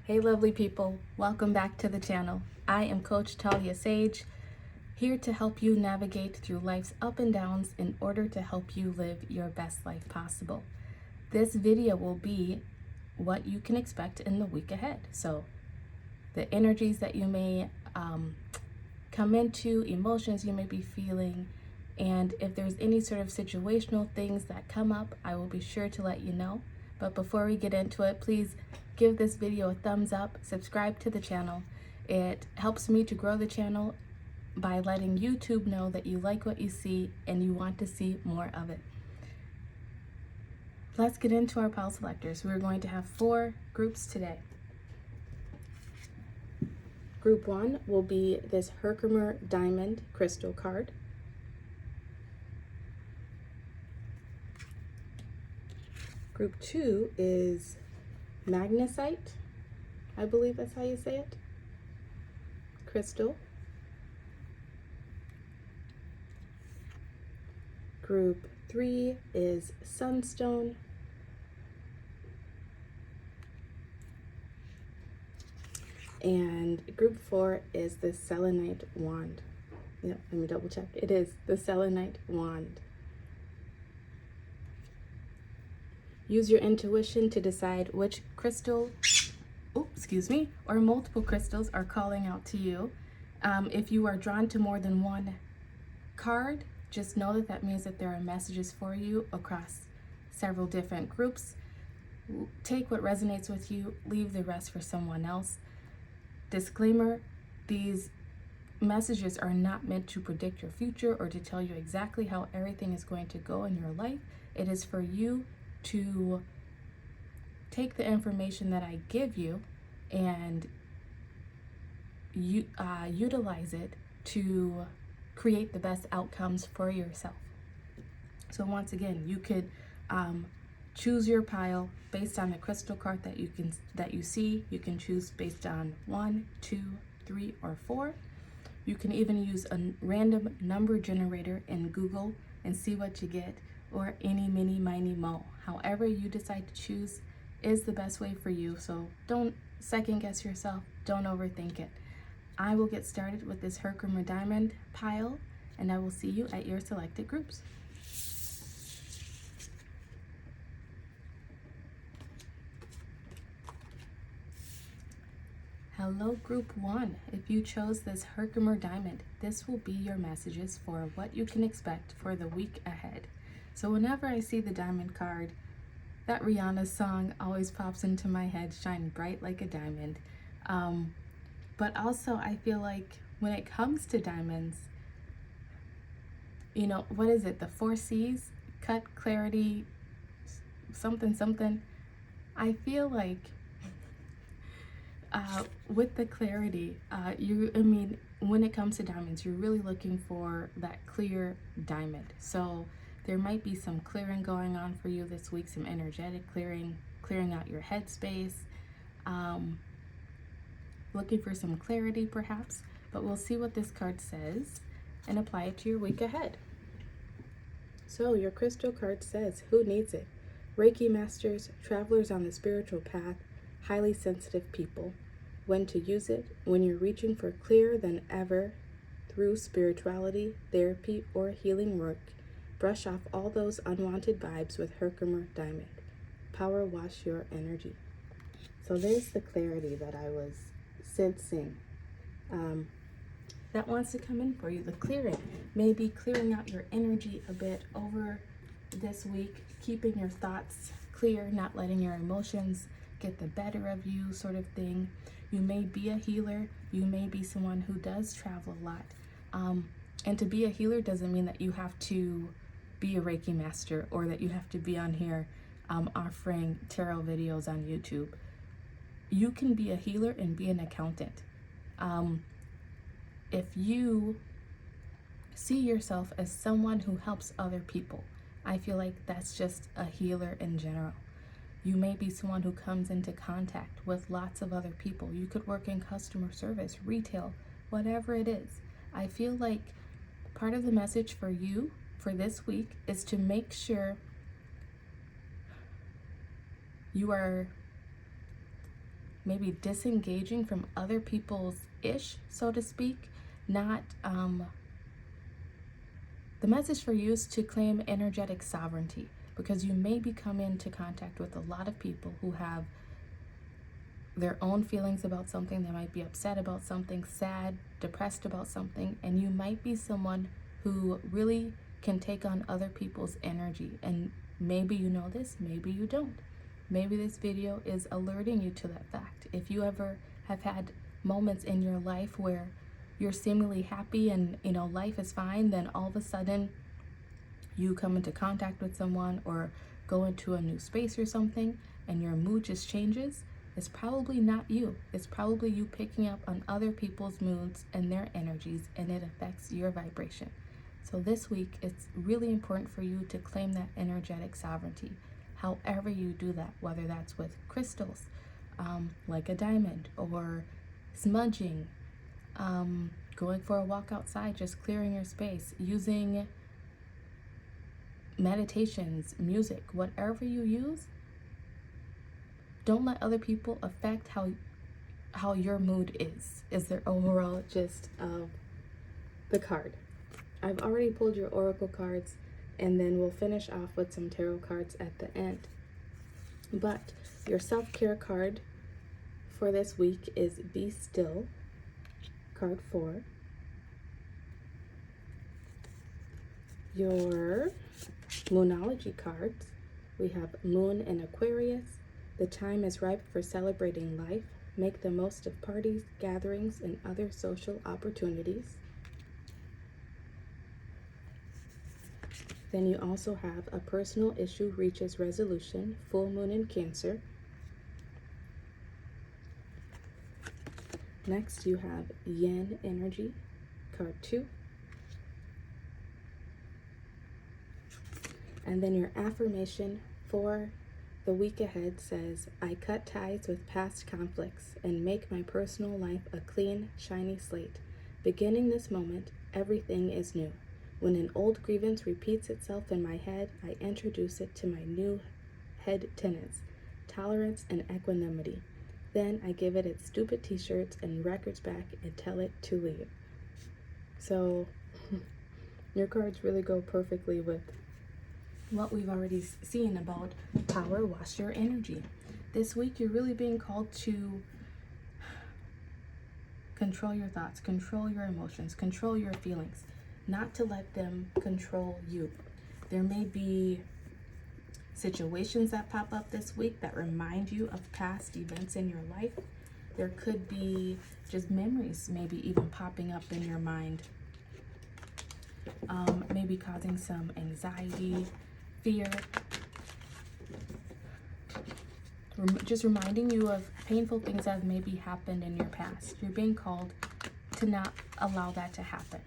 Hey lovely people, welcome back to the channel. I am Coach Talia Sage, here to help you navigate through life's up and downs in order to help you live your best life possible. This video will be what you can expect in the week ahead. So the energies that you may come into, emotions you may be feeling, and if there's any sort of situational things that come up, I will be sure to let you know. But before we get into it, please give this video a thumbs up, subscribe to the channel. It helps me to grow the channel by letting YouTube know that you like what you see and you want to see more of it. Let's get into our pile selectors. We're going to have 4 groups today. Group 1 will be this Herkimer Diamond Crystal card. Group 2 is Magnesite, I believe that's how you say it, crystal. Group 3 is Sunstone. And group 4 is the Selenite Wand. Yep, let me double check. It is the Selenite Wand. Use your intuition to decide which crystal, or multiple crystals are calling out to you. If you are drawn to more than one card, just know that that means that there are messages for you across several different groups. Take what resonates with you, leave the rest for someone else. Disclaimer, these messages are not meant to predict your future or to tell you exactly how everything is going to go in your life. It is for you to take the information that I give you and utilize it to create the best outcomes for yourself. So once again, you could choose your pile based on the crystal card that you see. You can choose based on 1, 2, 3, or 4. You can even use a random number generator in Google and see what you get, or any, mini, miny, mo. However you decide to choose is the best way for you. So don't second guess yourself. Don't overthink it. I will get started with this Herkimer Diamond pile, and I will see you at your selected groups. Hello, Group 1. If you chose this Herkimer Diamond, this will be your messages for what you can expect for the week ahead. So whenever I see the diamond card, that Rihanna song always pops into my head, Shine Bright Like a Diamond. But also I feel like when it comes to diamonds, you know, what is it? The 4 C's? Cut, clarity, something, something. I feel like with the clarity, when it comes to diamonds, you're really looking for that clear diamond. So there might be some clearing going on for you this week, some energetic clearing out your headspace, looking for some clarity perhaps, but we'll see what this card says and apply it to your week ahead. So your crystal card says, who needs it? Reiki masters, travelers on the spiritual path, highly sensitive people. When to use it? When you're reaching for clearer than ever through spirituality, therapy, or healing work. Brush off all those unwanted vibes with Herkimer Diamond. Power wash your energy. So there's the clarity that I was sensing that wants to come in for you. The clearing, maybe clearing out your energy a bit over this week, keeping your thoughts clear, not letting your emotions get the better of you, sort of thing. You may be a healer. You may be someone who does travel a lot. And to be a healer doesn't mean that you have to be a Reiki master or that you have to be on here offering tarot videos on YouTube. You can be a healer and be an accountant. If you see yourself as someone who helps other people, I feel like that's just a healer in general. You may be someone who comes into contact with lots of other people. You could work in customer service, retail, whatever it is. I feel like part of the message for you for this week is to make sure you are maybe disengaging from other people's ish, so to speak. Not the message for you is to claim energetic sovereignty, because you may be coming into contact with a lot of people who have their own feelings about something. They might be upset about something, sad, depressed about something, and you might be someone who really can take on other people's energy. And maybe you know this, maybe you don't. Maybe this video is alerting you to that fact. If you ever have had moments in your life where you're seemingly happy and life is fine, then all of a sudden you come into contact with someone or go into a new space or something and your mood just changes, it's probably not you. It's probably you picking up on other people's moods and their energies, and it affects your vibration. So this week, it's really important for you to claim that energetic sovereignty. However you do that, whether that's with crystals, like a diamond, or smudging, going for a walk outside, just clearing your space, using meditations, music, whatever you use, don't let other people affect how your mood is their overall gist of the card. I've already pulled your oracle cards, and then we'll finish off with some tarot cards at the end. But your self-care card for this week is Be Still, card 4. Your Moonology cards, we have Moon in Aquarius. The time is ripe for celebrating life. Make the most of parties, gatherings, and other social opportunities. Then you also have A Personal Issue Reaches Resolution, Full Moon in Cancer. Next you have Yin Energy, card 2. And then your affirmation for the week ahead says, I cut ties with past conflicts and make my personal life a clean, shiny slate. Beginning this moment, everything is new. When an old grievance repeats itself in my head, I introduce it to my new head tenets, tolerance and equanimity. Then I give it its stupid t-shirts and records back and tell it to leave. So your cards really go perfectly with what we've already seen about power wash your energy. This week, you're really being called to control your thoughts, control your emotions, control your feelings, not to let them control you. There may be situations that pop up this week that remind you of past events in your life. There could be just memories, maybe even popping up in your mind, maybe causing some anxiety, fear, just reminding you of painful things that have maybe happened in your past. You're being called to not allow that to happen.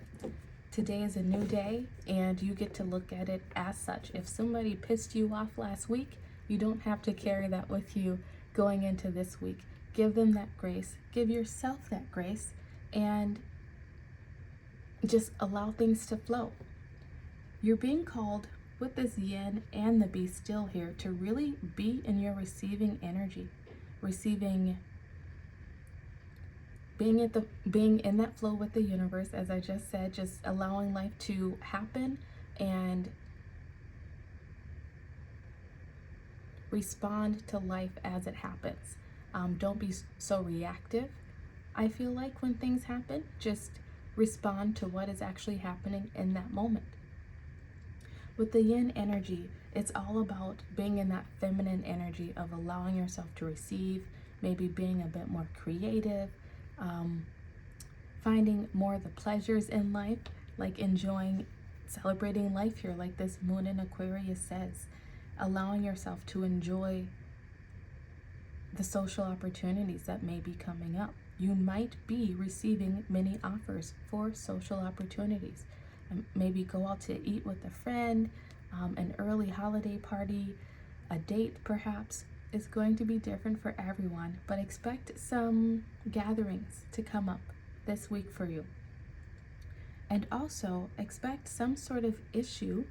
Today is a new day, and you get to look at it as such. If somebody pissed you off last week, you don't have to carry that with you going into this week. Give them that grace. Give yourself that grace, and just allow things to flow. You're being called with this yin and the be still here to really be in your receiving energy, being in that flow with the universe, as I just said, just allowing life to happen and respond to life as it happens. Don't be so reactive. I feel like when things happen, just respond to what is actually happening in that moment. With the yin energy, it's all about being in that feminine energy of allowing yourself to receive, maybe being a bit more creative, finding more of the pleasures in life, like enjoying, celebrating life here, like this moon in Aquarius says, allowing yourself to enjoy the social opportunities that may be coming up. You might be receiving many offers for social opportunities. Maybe go out to eat with a friend, an early holiday party, a date perhaps. Is going to be different for everyone, but expect some gatherings to come up this week for you. And also expect some sort of issue,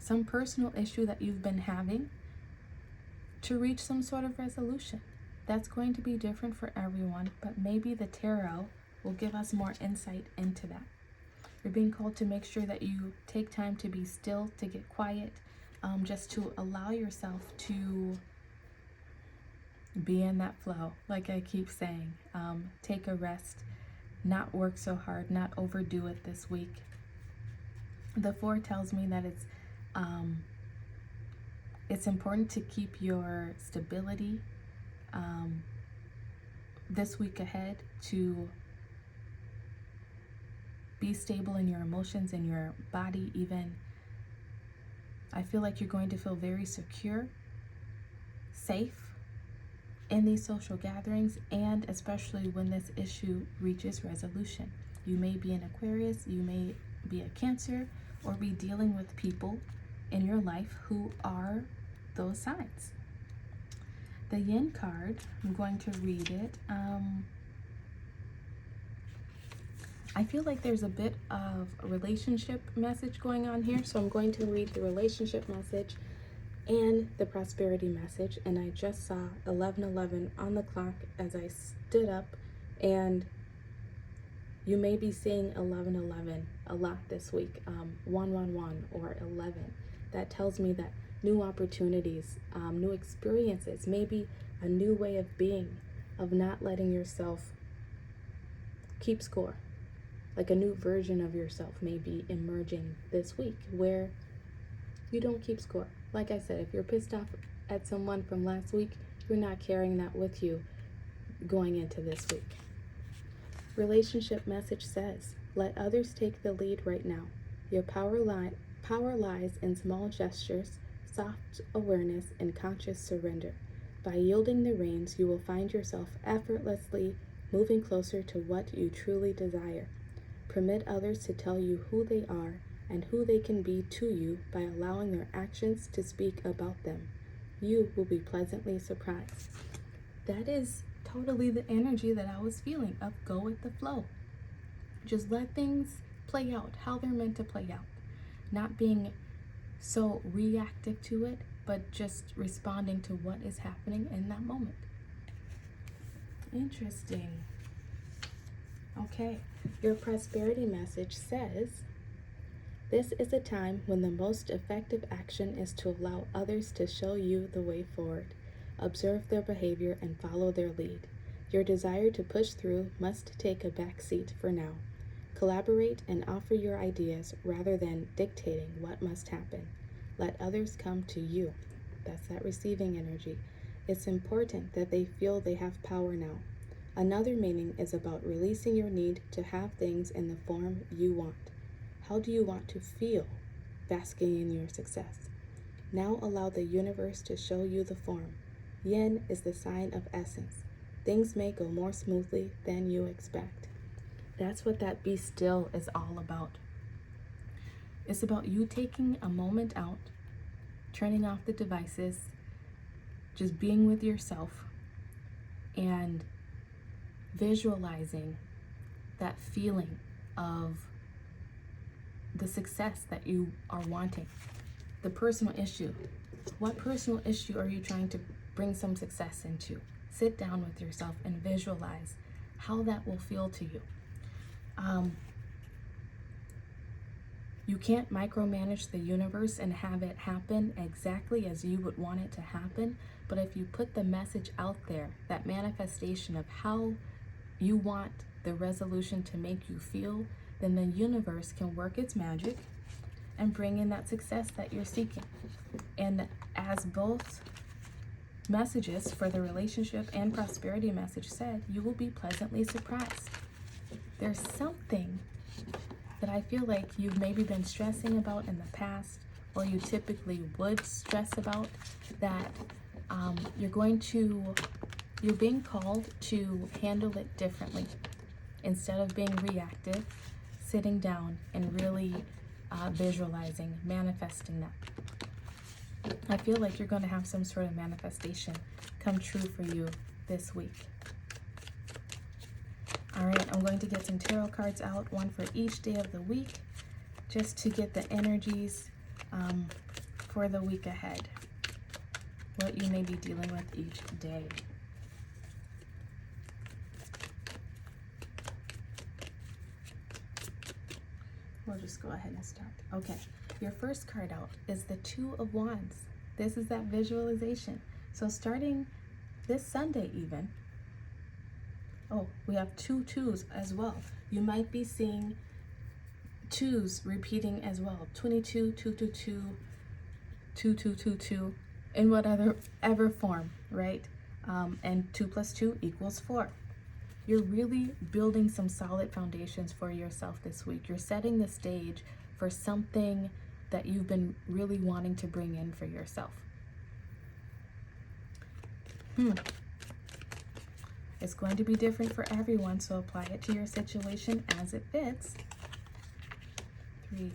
some personal issue that you've been having to reach some sort of resolution. That's going to be different for everyone, but maybe the tarot will give us more insight into that. You're being called to make sure that you take time to be still, to get quiet, just to allow yourself to be in that flow. Like I keep saying, take a rest, not work so hard, not overdo it this week. The 4 tells me that it's important to keep your stability this week ahead, to be stable in your emotions, in your body even. I feel like you're going to feel very secure, safe in these social gatherings, and especially when this issue reaches resolution. You may be an Aquarius, you may be a Cancer, or be dealing with people in your life who are those signs. The Yin card, I'm going to read it. I feel like there's a bit of a relationship message going on here, so I'm going to read the relationship message and the prosperity message. And I just saw 11:11 on the clock as I stood up, and you may be seeing 11:11 a lot this week, 111 or 11. That tells me that new opportunities, new experiences, maybe a new way of being, of not letting yourself keep score. Like a new version of yourself may be emerging this week where you don't keep score. Like I said, if you're pissed off at someone from last week, you're not carrying that with you going into this week. Relationship message says, let others take the lead right now. Your power lies in small gestures, soft awareness, and conscious surrender. By yielding the reins, you will find yourself effortlessly moving closer to what you truly desire. Permit others to tell you who they are and who they can be to you by allowing their actions to speak about them. You will be pleasantly surprised. That is totally the energy that I was feeling of go with the flow. Just let things play out how they're meant to play out. Not being so reactive to it, but just responding to what is happening in that moment. Interesting. Okay, your prosperity message says, this is a time when the most effective action is to allow others to show you the way forward. Observe their behavior and follow their lead. Your desire to push through must take a back seat for now. Collaborate and offer your ideas rather than dictating what must happen. Let others come to you. That's that receiving energy. It's important that they feel they have power now. Another meaning is about releasing your need to have things in the form you want. How do you want to feel basking in your success? Now allow the universe to show you the form. Yin is the sign of essence. Things may go more smoothly than you expect. That's what that be still is all about. It's about you taking a moment out, turning off the devices, just being with yourself, and visualizing that feeling of the success that you are wanting. The personal issue. What personal issue are you trying to bring some success into? Sit down with yourself and visualize how that will feel to you. You can't micromanage the universe and have it happen exactly as you would want it to happen, but if you put the message out there, that manifestation of how you want the resolution to make you feel, then the universe can work its magic and bring in that success that you're seeking. And as both messages for the relationship and prosperity message said, you will be pleasantly surprised. There's something that I feel like you've maybe been stressing about in the past, or you typically would stress about, that you're being called to handle it differently. Instead of being reactive, sitting down and really visualizing, manifesting that. I feel like you're going to have some sort of manifestation come true for you this week. All right, I'm going to get some tarot cards out, one for each day of the week, just to get the energies for the week ahead. what you may be dealing with each day. We'll just go ahead and start. Okay, your first card out is the Two of Wands. This is that visualization. So starting this Sunday even, oh, we have two twos as well. You might be seeing twos repeating as well. 22, 222, 2222, in whatever form, right? And 2 plus 2 equals 4. You're really building some solid foundations for yourself this week. You're setting the stage for something that you've been really wanting to bring in for yourself. It's going to be different for everyone, so apply it to your situation as it fits. 3.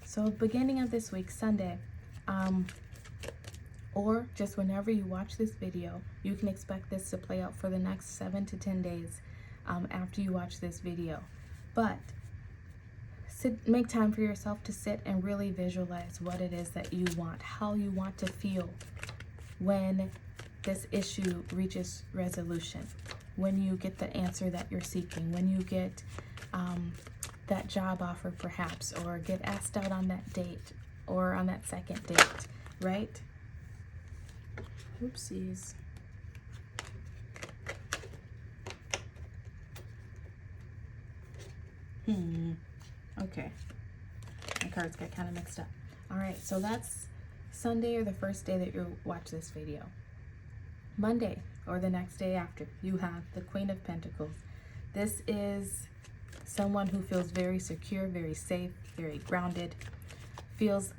So beginning of this week, Sunday, or just whenever you watch this video, you can expect this to play out for the next 7 to 10 days after you watch this video. But make time for yourself to sit and really visualize what it is that you want, how you want to feel when this issue reaches resolution, when you get the answer that you're seeking, when you get that job offer perhaps, or get asked out on that date or on that second date, right? Oopsies. Okay. My cards got kind of mixed up. All right, so that's Sunday, or the first day that you watch this video. Monday, or the next day after, you have the Queen of Pentacles. This is someone who feels very secure, very safe, very grounded, feels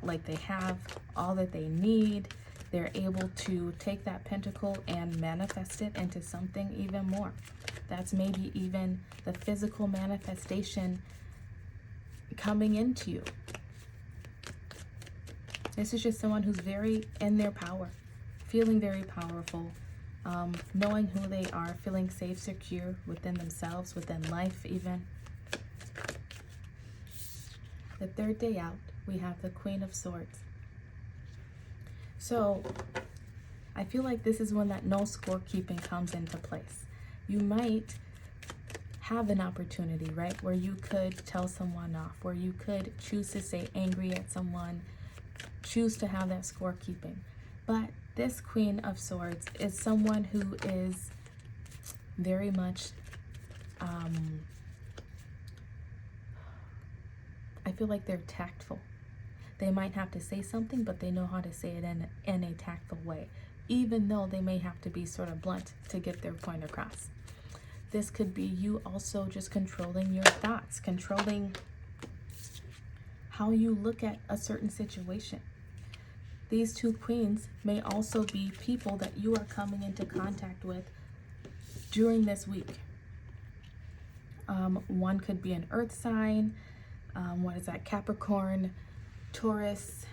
like they have all that they need. They're able to take that pentacle and manifest it into something even more. That's maybe even the physical manifestation coming into you. This is just someone who's very in their power, feeling very powerful, knowing who they are, feeling safe, secure within themselves, within life even. The third day out, we have the Queen of Swords. So I feel like this is when that no scorekeeping comes into place. You might have an opportunity, right, where you could tell someone off, where you could choose to say angry at someone, choose to have that scorekeeping. But this Queen of Swords is someone who is very much, I feel like they're tactful. They might have to say something, but they know how to say it in a tactful way, even though they may have to be sort of blunt to get their point across. This could be you also just controlling your thoughts, controlling how you look at a certain situation. These two queens may also be people that you are coming into contact with during this week. One could be an earth sign. What is that? Capricorn, Taurus.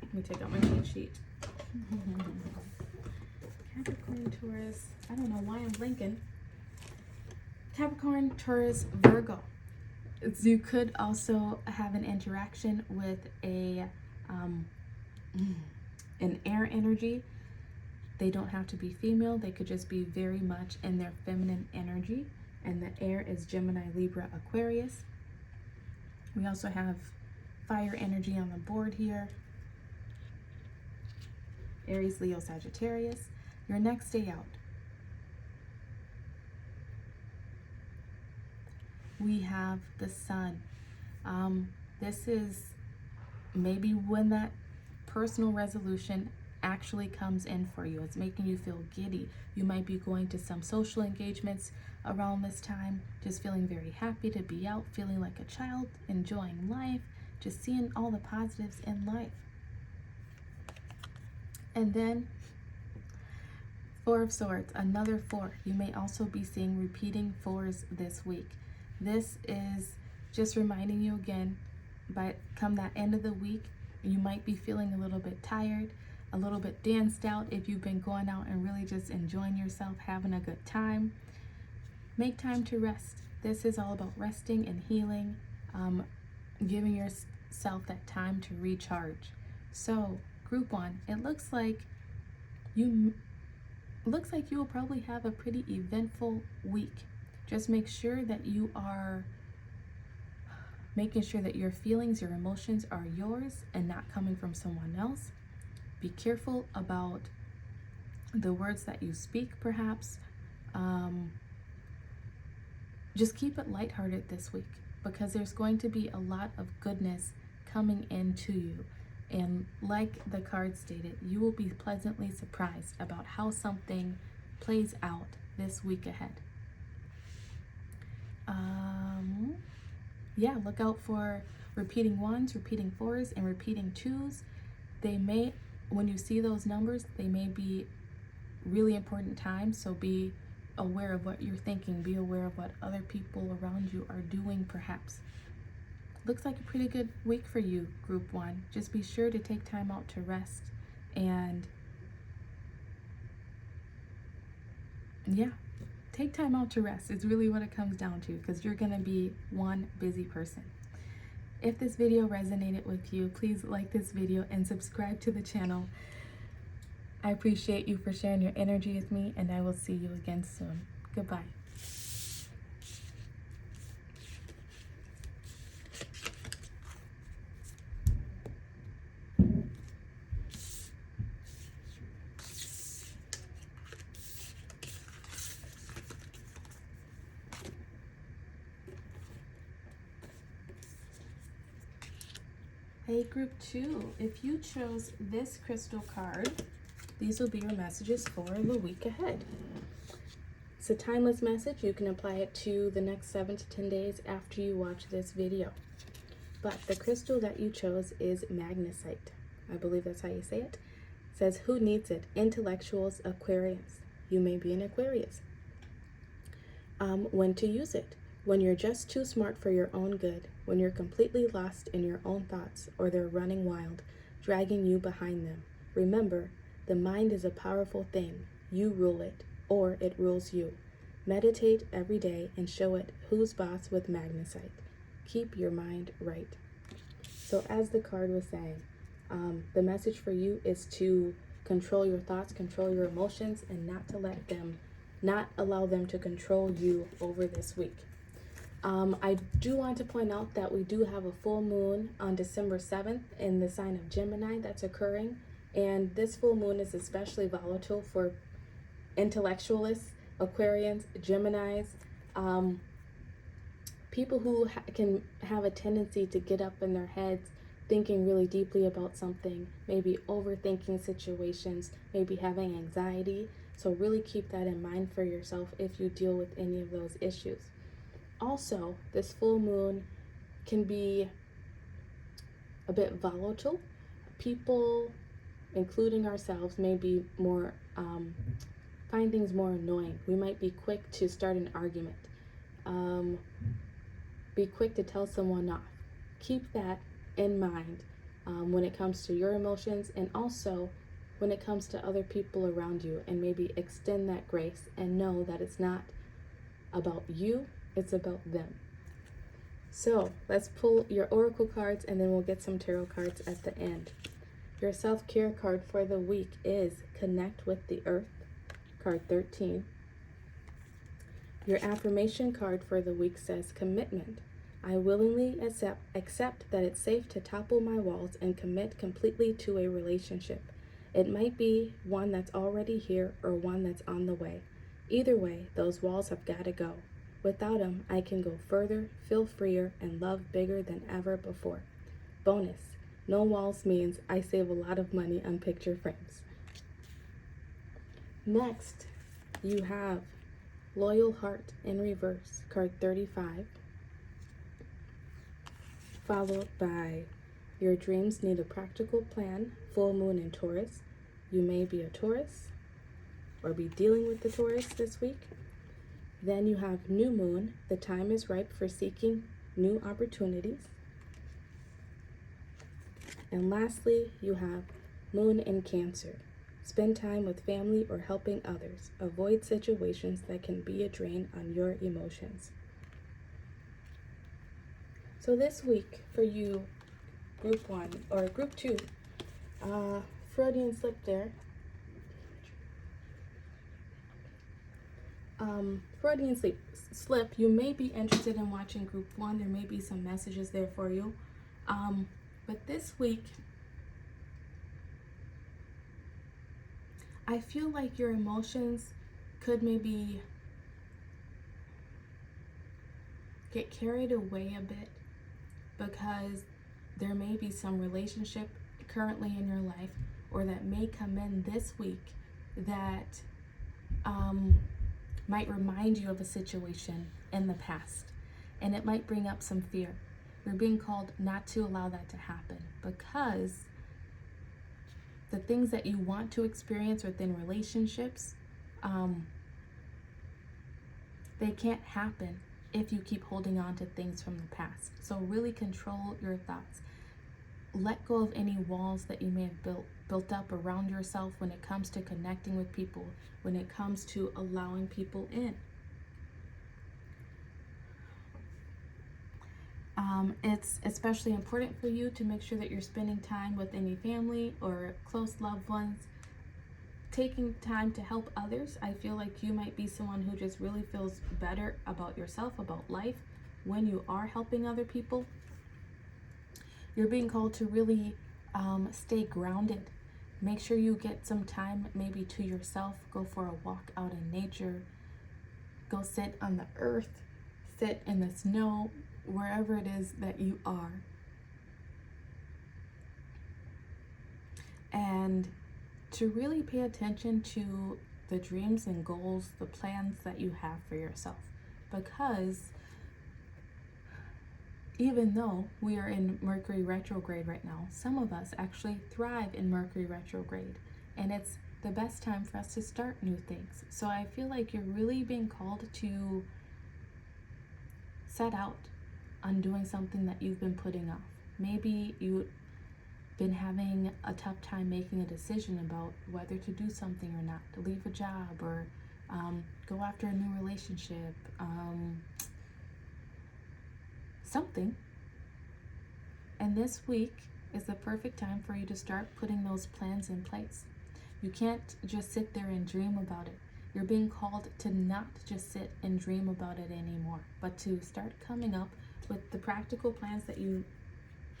Let me take out my cheat sheet. Capricorn, Taurus. I don't know why I'm blinking. Capricorn, Taurus, Virgo. You could also have an interaction with an air energy. They don't have to be female. They could just be very much in their feminine energy. And the air is Gemini, Libra, Aquarius. We also have fire energy on the board here. Aries, Leo, Sagittarius. Your next day out, we have the Sun. This is maybe when that personal resolution actually comes in for you. It's making you feel giddy. You might be going to some social engagements around this time, just feeling very happy to be out, feeling like a child, enjoying life, just seeing all the positives in life. And then Four of Swords, another 4. You may also be seeing repeating 4s this week. This is just reminding you again, by come that end of the week, you might be feeling a little bit tired, a little bit danced out if you've been going out and really just enjoying yourself, having a good time. Make time to rest. This is all about resting and healing, giving yourself that time to recharge. So, group 1, it looks like you will probably have a pretty eventful week. Just make sure that you are making sure that your feelings, your emotions are yours and not coming from someone else. Be careful about the words that you speak, perhaps. Just keep it lighthearted this week, because there's going to be a lot of goodness coming into you. And like the card stated, you will be pleasantly surprised about how something plays out this week ahead. Yeah, look out for repeating 1s, repeating 4s, and repeating 2s. They may, when you see those numbers, they may be really important times, so be aware of what you're thinking. Be aware of what other people around you are doing, perhaps. Looks like a pretty good week for you, group 1. Just be sure to take time out to rest, and yeah, take time out to rest is really what it comes down to, because you're going to be one busy person. If this video resonated with you, please like this video and subscribe to the channel. I appreciate you for sharing your energy with me, and I will see you again soon. Goodbye. Hey, group 2, if you chose this crystal card, these will be your messages for the week ahead. It's a timeless message. You can apply it to the next 7 to 10 days after you watch this video. But the crystal that you chose is magnesite. I believe that's how you say it. It says, who needs it? Intellectuals, Aquarians. You may be an Aquarius. When to use it? When you're just too smart for your own good, when you're completely lost in your own thoughts, or they're running wild, dragging you behind them. Remember, the mind is a powerful thing. You rule it, or it rules you. Meditate every day and show it who's boss with magnesite. Keep your mind right. So as the card was saying, the message for you is to control your thoughts, control your emotions, and not allow them to control you over this week. I do want to point out that we do have a full moon on December 7th in the sign of Gemini that's occurring. And this full moon is especially volatile for intellectualists, Aquarians, Geminis, people who can have a tendency to get up in their heads thinking really deeply about something, maybe overthinking situations, maybe having anxiety. So really keep that in mind for yourself if you deal with any of those issues. Also, this full moon can be a bit volatile. People, including ourselves, may be more, find things more annoying. We might be quick to start an argument. Be quick to tell someone off. Keep that in mind when it comes to your emotions, and also when it comes to other people around you, and maybe extend that grace and know that it's not about you, it's about them. So let's pull your oracle cards, and then we'll get some tarot cards at the end. Your self-care card for the week is Connect with the Earth, card 13. Your affirmation card for the week says Commitment. I willingly accept that it's safe to topple my walls and commit completely to a relationship. It might be one that's already here or one that's on the way. Either way, those walls have got to go. Without them, I can go further, feel freer, and love bigger than ever before. Bonus, no walls means I save a lot of money on picture frames. Next, you have Loyal Heart in reverse, card 35, followed by Your Dreams Need a Practical Plan, full moon in Taurus. You may be a Taurus or be dealing with the Taurus this week. Then you have New Moon, the time is ripe for seeking new opportunities. And lastly, you have Moon in Cancer. Spend time with family or helping others. Avoid situations that can be a drain on your emotions. So this week for you, group 1 or group 2. Freudian slip there. Freudian slip. You may be interested in watching group 1. There may be some messages there for you. But this week, I feel like your emotions could maybe get carried away a bit, because there may be some relationship currently in your life, or that may come in this week, that might remind you of a situation in the past, and it might bring up some fear. You're being called not to allow that to happen, because the things that you want to experience within relationships, they can't happen if you keep holding on to things from the past. So really control your thoughts. Let go of any walls that you may have built up around yourself when it comes to connecting with people, when it comes to allowing people in. It's especially important for you to make sure that you're spending time with any family or close loved ones, taking time to help others. I feel like you might be someone who just really feels better about yourself, about life, when you are helping other people. You're being called to really stay grounded. Make sure you get some time maybe to yourself. Go for a walk out in nature. Go sit on the earth, sit in the snow, wherever it is that you are. And to really pay attention to the dreams and goals, the plans that you have for yourself. Because even though we are in Mercury retrograde right now, some of us actually thrive in Mercury retrograde. And it's the best time for us to start new things. So I feel like you're really being called to set out on doing something that you've been putting off. Maybe you've been having a tough time making a decision about whether to do something or not, to leave a job, or go after a new relationship, something. And this week is the perfect time for you to start putting those plans in place. You can't just sit there and dream about it. You're being called to not just sit and dream about it anymore, but to start coming up with the practical plans that you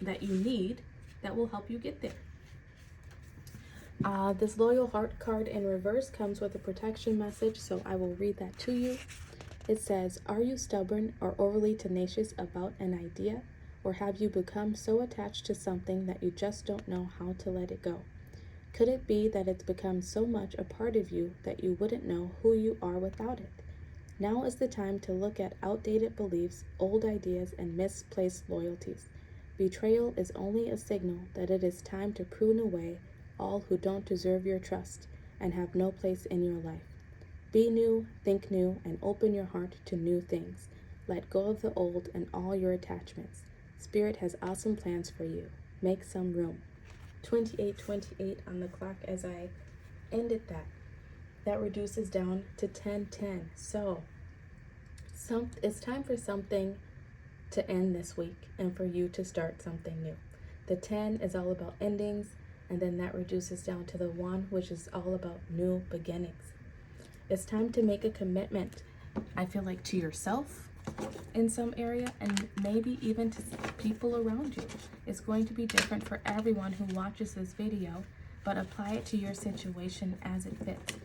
need that will help you get there. This Loyal Heart card in reverse comes with a protection message, so I will read that to you. It says, are you stubborn or overly tenacious about an idea? Or have you become so attached to something that you just don't know how to let it go? Could it be that it's become so much a part of you that you wouldn't know who you are without it? Now is the time to look at outdated beliefs, old ideas, and misplaced loyalties. Betrayal is only a signal that it is time to prune away all who don't deserve your trust and have no place in your life. Be new, think new, and open your heart to new things. Let go of the old and all your attachments. Spirit has awesome plans for you. Make some room. 28:28 on the clock as I ended that. That reduces down to 10:10. So it's time for something to end this week and for you to start something new. The 10 is all about endings, and then that reduces down to the 1, which is all about new beginnings. It's time to make a commitment, I feel like, to yourself in some area, and maybe even to people around you. It's going to be different for everyone who watches this video, but apply it to your situation as it fits.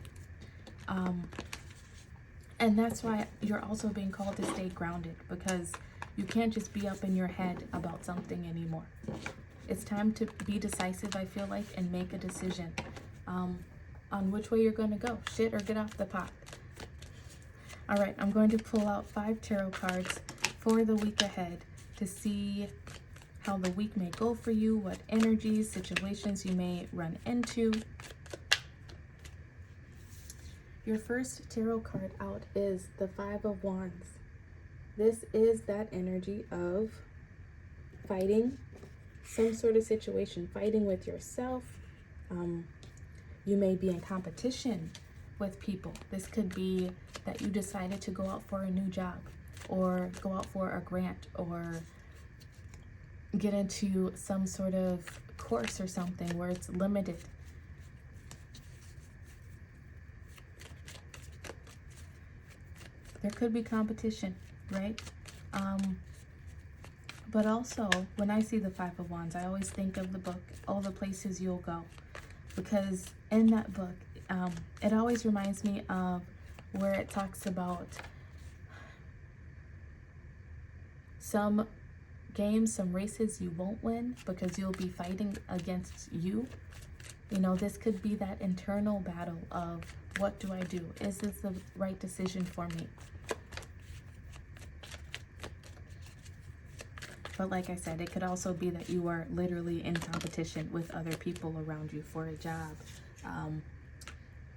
And that's why you're also being called to stay grounded, because you can't just be up in your head about something anymore. It's time to be decisive, I feel like, and make a decision on which way you're going to go. Shit or get off the pot. All right, I'm going to pull out 5 tarot cards for the week ahead to see how the week may go for you, what energies, situations you may run into. Your first tarot card out is the 5 of Wands. This is that energy of fighting some sort of situation, fighting with yourself. You may be in competition with people. This could be that you decided to go out for a new job, or go out for a grant, or get into some sort of course or something where it's limited. There could be competition, right? But also, when I see the Five of Wands, I always think of the book, All the Places You'll Go. Because in that book, it always reminds me of where it talks about some games, some races you won't win because you'll be fighting against you. You know, this could be that internal battle of, what do I do? Is this the right decision for me? But like I said, it could also be that you are literally in competition with other people around you for a job,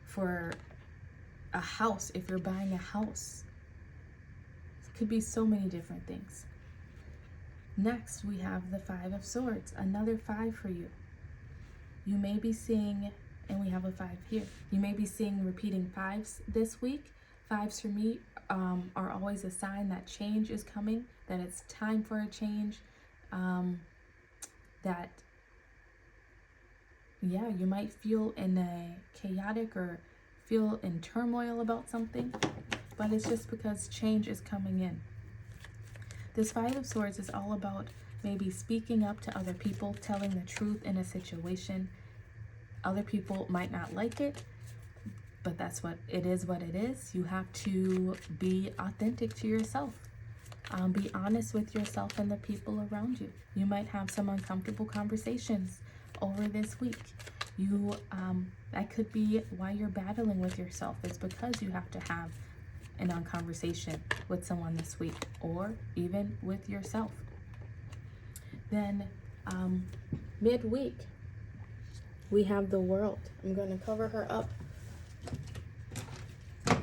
for a house, if you're buying a house. It could be so many different things. Next, we have the Five of Swords, another 5 for you. You may be seeing, and we have a 5 here, you may be seeing repeating 5s this week. 5s for me are always a sign that change is coming, that it's time for a change, that, yeah, you might feel in a chaotic or feel in turmoil about something, but it's just because change is coming in. This 5 of Swords is all about maybe speaking up to other people, telling the truth in a situation. Other people might not like it, but that's what it is, what it is. You have to be authentic to yourself. Be honest with yourself and the people around you. You might have some uncomfortable conversations over this week. That could be why you're battling with yourself. It's because you have to have an conversation with someone this week, or even with yourself. Then midweek, we have the World. I'm going to cover her up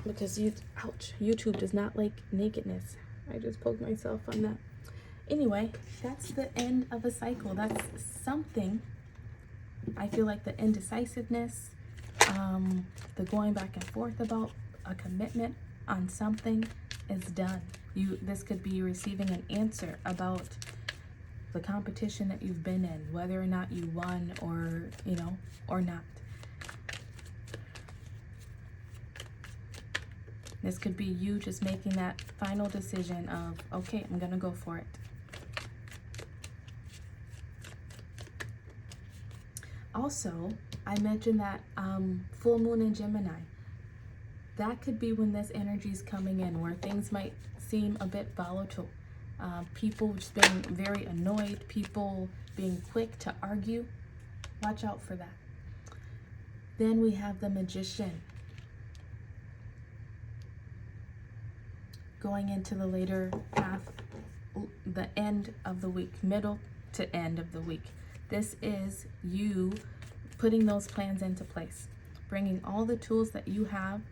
because YouTube does not like nakedness. I just poked myself on that. Anyway, that's the end of a cycle. That's something. I feel like the indecisiveness, the going back and forth about a commitment on something is done. This could be receiving an answer about the competition that you've been in, whether or not you won or, or not. This could be you just making that final decision of, okay, I'm gonna go for it. Also, I mentioned that full moon in Gemini. That could be when this energy is coming in, where things might seem a bit volatile. People just being very annoyed, people being quick to argue. Watch out for that. Then we have the Magician. Going into the later half, the end of the week, middle to end of the week. This is you putting those plans into place, bringing all the tools that you have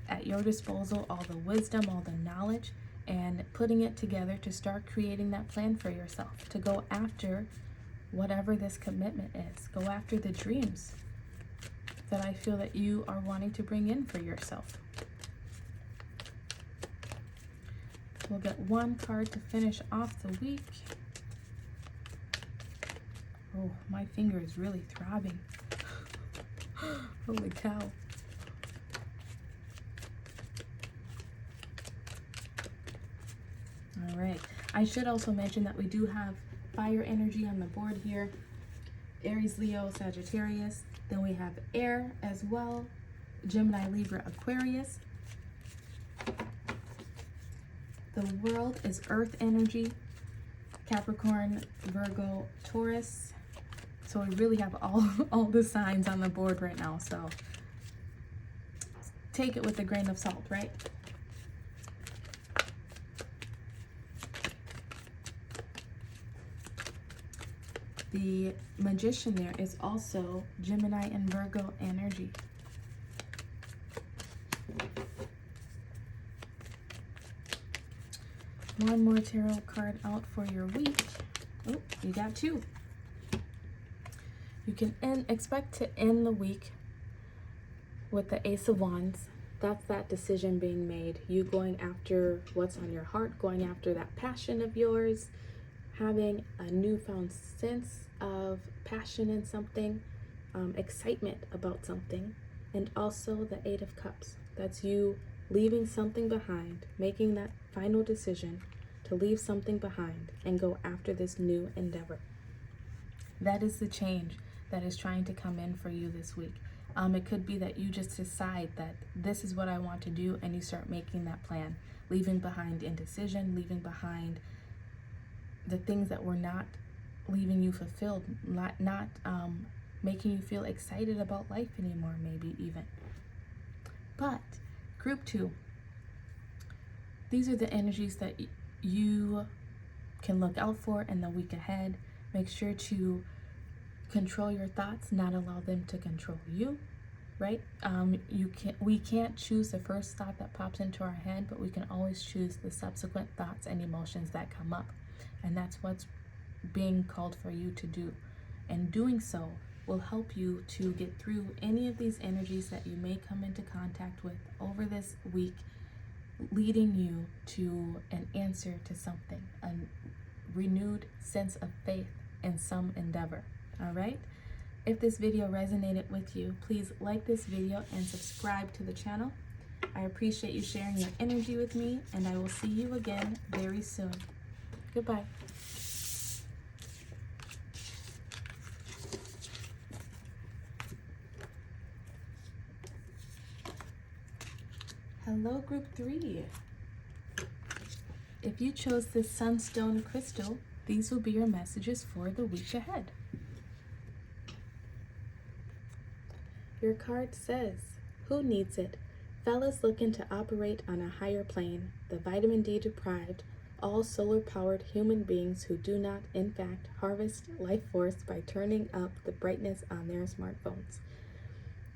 at your disposal, all the wisdom, all the knowledge, and putting it together to start creating that plan for yourself, to go after whatever this commitment is. Go after the dreams that I feel that you are wanting to bring in for yourself. We'll get one card to finish off the week. Oh, my finger is really throbbing. Holy cow. All right. I should also mention that we do have fire energy on the board here. Aries, Leo, Sagittarius. Then we have air as well. Gemini, Libra, Aquarius. The World is earth energy. Capricorn, Virgo, Taurus. So we really have all the signs on the board right now. So take it with a grain of salt, right? The Magician there is also Gemini and Virgo energy. One more tarot card out for your week. Oh, you got 2. You can expect to end the week with the Ace of Wands. That's that decision being made. You going after what's on your heart, going after that passion of yours, having a newfound sense of passion in something, excitement about something, and also the Eight of Cups. That's you leaving something behind, making that final decision to leave something behind and go after this new endeavor. That is the change that is trying to come in for you this week. It could be that you just decide that this is what I want to do, and you start making that plan, leaving behind indecision, leaving behind the things that were not leaving you fulfilled, not making you feel excited about life anymore, maybe even. But group 2, these are the energies that you can look out for in the week ahead. Make sure to control your thoughts, not allow them to control you, right? We can't choose the first thought that pops into our head, but we can always choose the subsequent thoughts and emotions that come up. And that's what's being called for you to do. And doing so will help you to get through any of these energies that you may come into contact with over this week, leading you to an answer to something, a renewed sense of faith in some endeavor. All right? If this video resonated with you, please like this video and subscribe to the channel. I appreciate you sharing your energy with me, and I will see you again very soon. Goodbye. Hello, group 3. If you chose this sunstone crystal, these will be your messages for the week ahead. Your card says, who needs it? Fellas looking to operate on a higher plane, the vitamin D deprived, all solar-powered human beings who do not, in fact, harvest life force by turning up the brightness on their smartphones.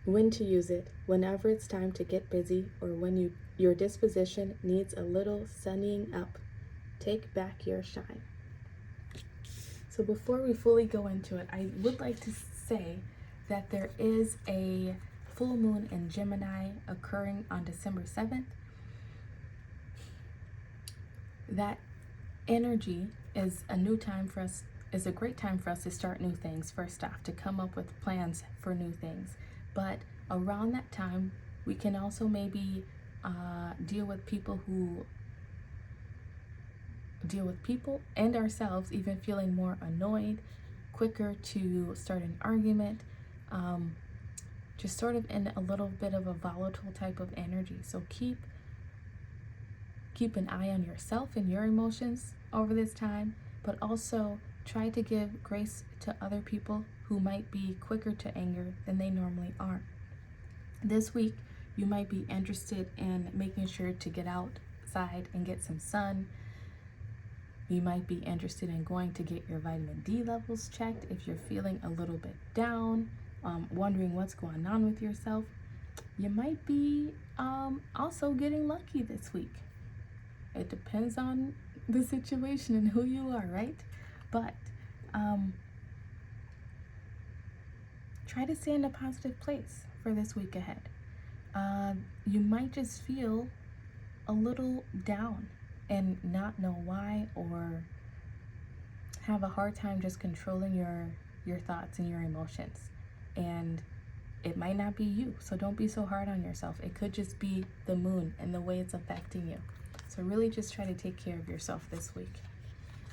When to use it, whenever it's time to get busy or when your disposition needs a little sunnying up. Take back your shine. So before we fully go into it, I would like to say that there is a full moon in Gemini occurring on December 7th. That energy is a new time for us, is a great time for us to start new things, first off, to come up with plans for new things. But around that time, we can also maybe deal with people and ourselves, even feeling more annoyed, quicker to start an argument, just sort of in a little bit of a volatile type of energy. So keep an eye on yourself and your emotions over this time, but also try to give grace to other people who might be quicker to anger than they normally are. This week, you might be interested in making sure to get outside and get some sun. You might be interested in going to get your vitamin D levels checked if you're feeling a little bit down, wondering what's going on with yourself. You might be also getting lucky this week. It depends on the situation and who you are, right? But try to stay in a positive place for this week ahead. You might just feel a little down and not know why, or have a hard time just controlling your thoughts and your emotions. And it might not be you, so don't be so hard on yourself. It could just be the moon and the way it's affecting you. So really just try to take care of yourself this week.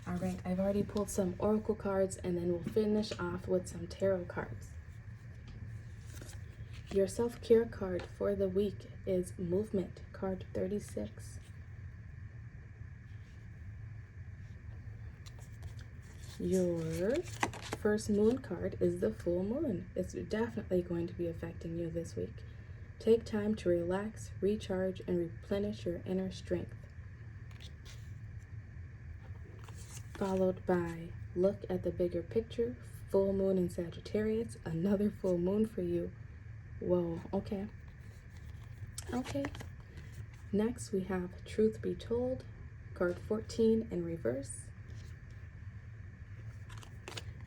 All right, I've already pulled some oracle cards, and then we'll finish off with some tarot cards. Your self-care card for the week is Movement, card 36. Your first moon card is the full moon. It's definitely going to be affecting you this week. Take time to relax, recharge, and replenish your inner strength. Followed by look at the bigger picture, full moon in Sagittarius, another full moon for you. Whoa, okay. Okay. Next we have Truth Be Told, card 14 in reverse.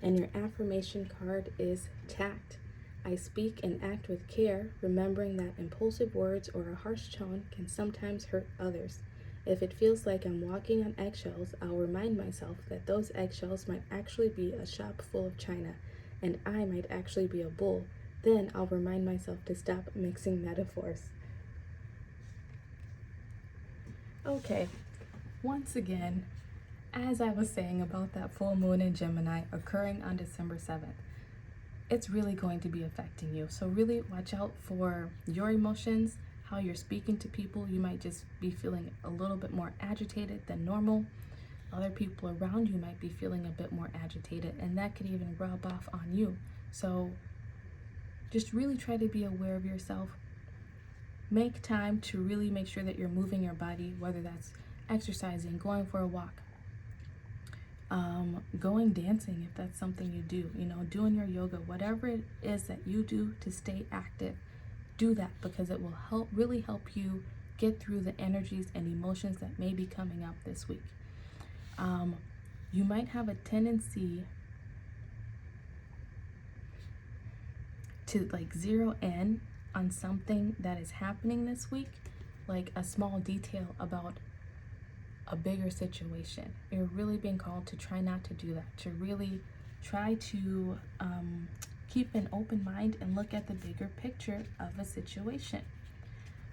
And your affirmation card is Tact. I speak and act with care, remembering that impulsive words or a harsh tone can sometimes hurt others. If it feels like I'm walking on eggshells, I'll remind myself that those eggshells might actually be a shop full of china, and I might actually be a bull. Then I'll remind myself to stop mixing metaphors. Okay, once again, as I was saying about that full moon in Gemini occurring on December 7th, it's really going to be affecting you. So really watch out for your emotions, how you're speaking to people. You might just be feeling a little bit more agitated than normal. Other people around you might be feeling a bit more agitated, and that could even rub off on you. So just really try to be aware of yourself. Make time to really make sure that you're moving your body, whether that's exercising, going for a walk, going dancing if that's something you do, doing your yoga, whatever it is that you do to stay active. Do that, because it will really help you get through the energies and emotions that may be coming up this week. You might have a tendency to zero in on something that is happening this week, like a small detail about a bigger situation. You're really being called to try not to do that, to really try to keep an open mind and look at the bigger picture of a situation.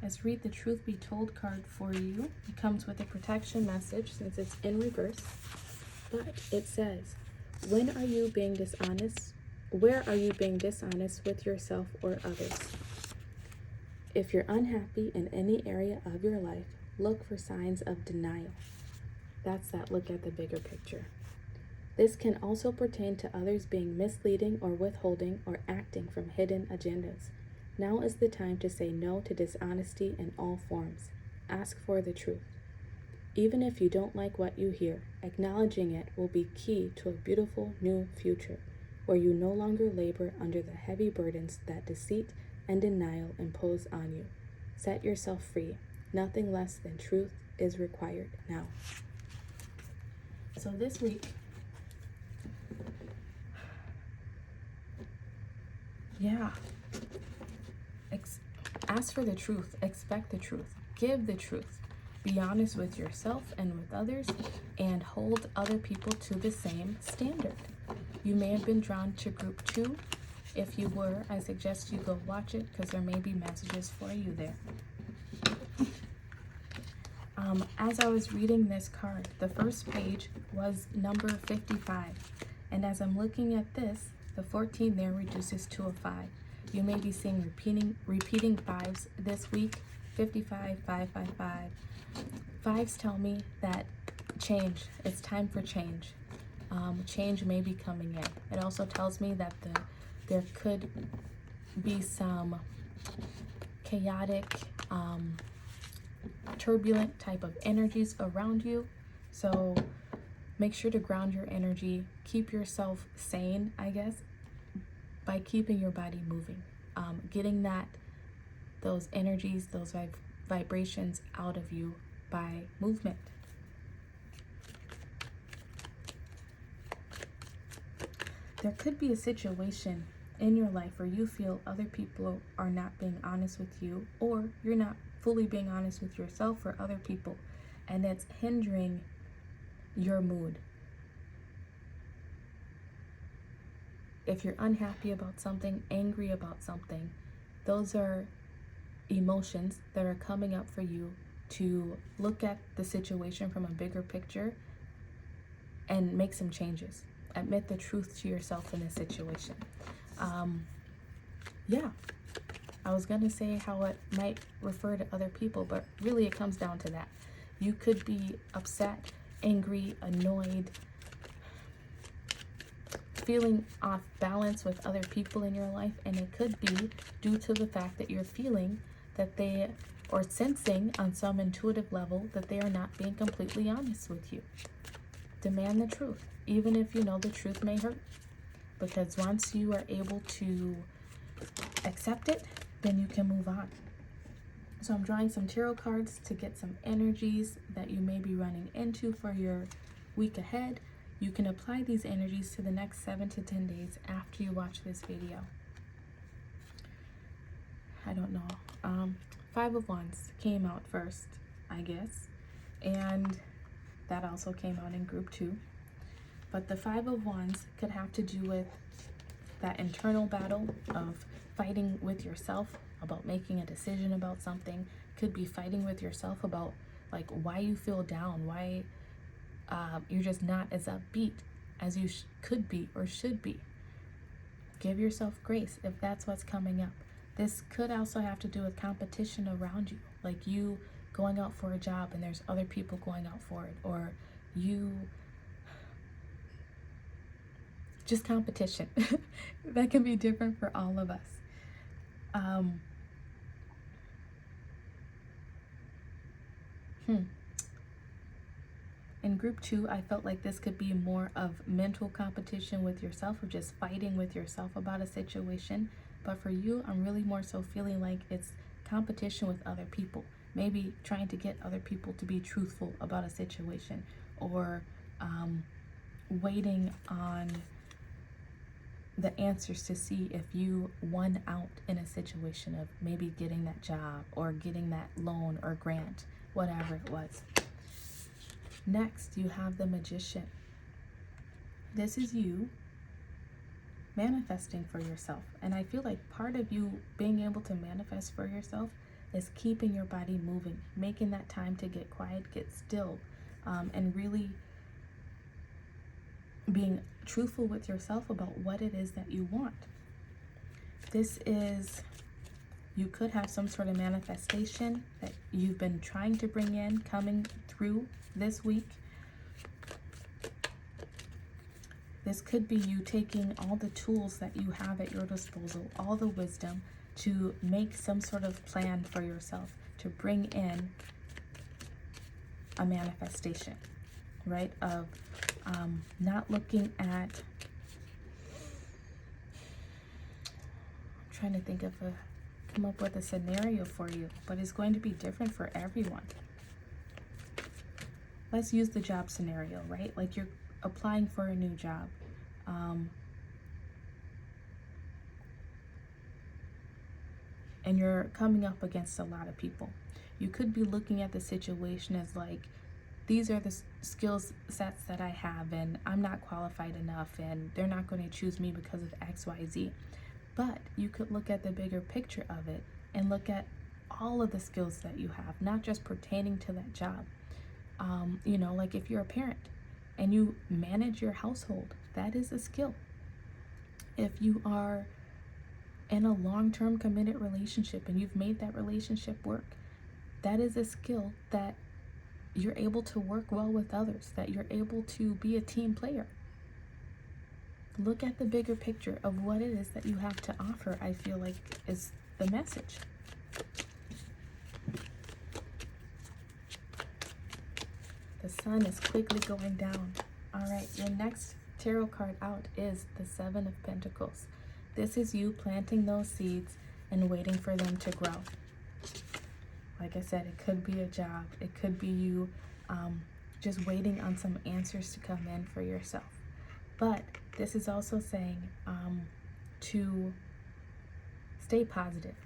Let's read the Truth Be Told card for you. It comes with a protection message since it's in reverse, but it says, when are you being dishonest? Where are you being dishonest with yourself or others? If you're unhappy in any area of your life, look for signs of denial. That's that look at the bigger picture. This can also pertain to others being misleading or withholding or acting from hidden agendas. Now is the time to say no to dishonesty in all forms. Ask for the truth. Even if you don't like what you hear, acknowledging it will be key to a beautiful new future where you no longer labor under the heavy burdens that deceit and denial impose on you. Set yourself free. Nothing less than truth is required now. So this week, ask for the truth, expect the truth, give the truth, be honest with yourself and with others, and hold other people to the same standard. You may have been drawn to group 2. If you were, I suggest you go watch it, because there may be messages for you there. As I was reading this card, the first page was number 55. And as I'm looking at this, the 14 there reduces to a 5. You may be seeing repeating 5s this week. 55, 555. 5s tell me that change, it's time for change. Change may be coming in. It also tells me that there could be some chaotic, turbulent type of energies around you. So make sure to ground your energy, keep yourself sane, I guess, by keeping your body moving, getting those energies, those vibrations out of you by movement. There could be a situation in your life where you feel other people are not being honest with you, or you're not fully being honest with yourself or other people, and it's hindering your mood. If you're unhappy about something, angry about something, those are emotions that are coming up for you to look at the situation from a bigger picture and make some changes. Admit the truth to yourself in this situation. I was gonna say how it might refer to other people, but really it comes down to that. You could be upset, angry, annoyed, feeling off balance with other people in your life, and it could be due to the fact that you're feeling that they, or sensing on some intuitive level, that they are not being completely honest with you. Demand the truth, even if you know the truth may hurt, because once you are able to accept it, then you can move on. So I'm drawing some tarot cards to get some energies that you may be running into for your week ahead. You can apply these energies to the next 7 to 10 days after you watch this video. I don't know. 5 of Wands came out first, I guess. And that also came out in group 2. But the 5 of Wands could have to do with that internal battle of fighting with yourself about making a decision about something. Could be fighting with yourself about like why you feel down, why you're just not as upbeat as you could be or should be. Give yourself grace if that's what's coming up. This could also have to do with competition around you, like you going out for a job and there's other people going out for it, or you just competition. That can be different for all of us. In group 2, I felt like this could be more of mental competition with yourself, or just fighting with yourself about a situation. But for you, I'm really more so feeling like it's competition with other people. Maybe trying to get other people to be truthful about a situation, or waiting on the answers to see if you won out in a situation of maybe getting that job or getting that loan or grant, whatever it was. Next, you have the Magician. This is you manifesting for yourself. And I feel like part of you being able to manifest for yourself is keeping your body moving, making that time to get quiet, get still, and really being truthful with yourself about what it is that you want. This is, you could have some sort of manifestation that you've been trying to bring in, coming through this week. This could be you taking all the tools that you have at your disposal, all the wisdom, to make some sort of plan for yourself, to bring in a manifestation, right? Of not looking at, I'm trying to think of come up with a scenario for you, but it's going to be different for everyone. Let's use the job scenario, right? Like you're applying for a new job. And you're coming up against a lot of people. You could be looking at the situation as like, these are the skills sets that I have, and I'm not qualified enough, and they're not going to choose me because of X, Y, Z. But you could look at the bigger picture of it and look at all of the skills that you have, not just pertaining to that job. You know, like if you're a parent and you manage your household, that is a skill. If you are in a long-term committed relationship and you've made that relationship work, that is a skill that you're able to work well with others, that you're able to be a team player. Look at the bigger picture of what it is that you have to offer, I feel like is the message. The sun is quickly going down. All right, your next tarot card out is the 7 of Pentacles. This is you planting those seeds and waiting for them to grow. Like I said, it could be a job. It could be you just waiting on some answers to come in for yourself. But this is also saying to stay positive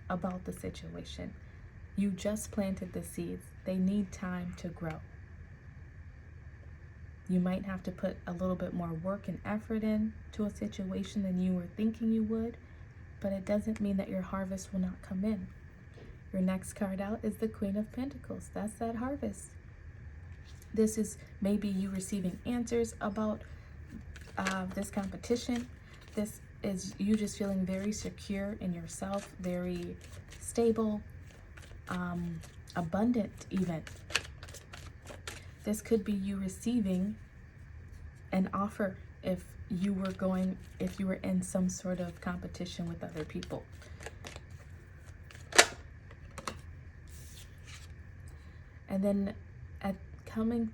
about the situation. You just planted the seeds. They need time to grow. You might have to put a little bit more work and effort into a situation than you were thinking you would, but it doesn't mean that your harvest will not come in. Your next card out is the Queen of Pentacles. That's that harvest. This is maybe you receiving answers about this competition. This is you just feeling very secure in yourself, very stable, abundant even. This could be you receiving an offer if you were in some sort of competition with other people. And then coming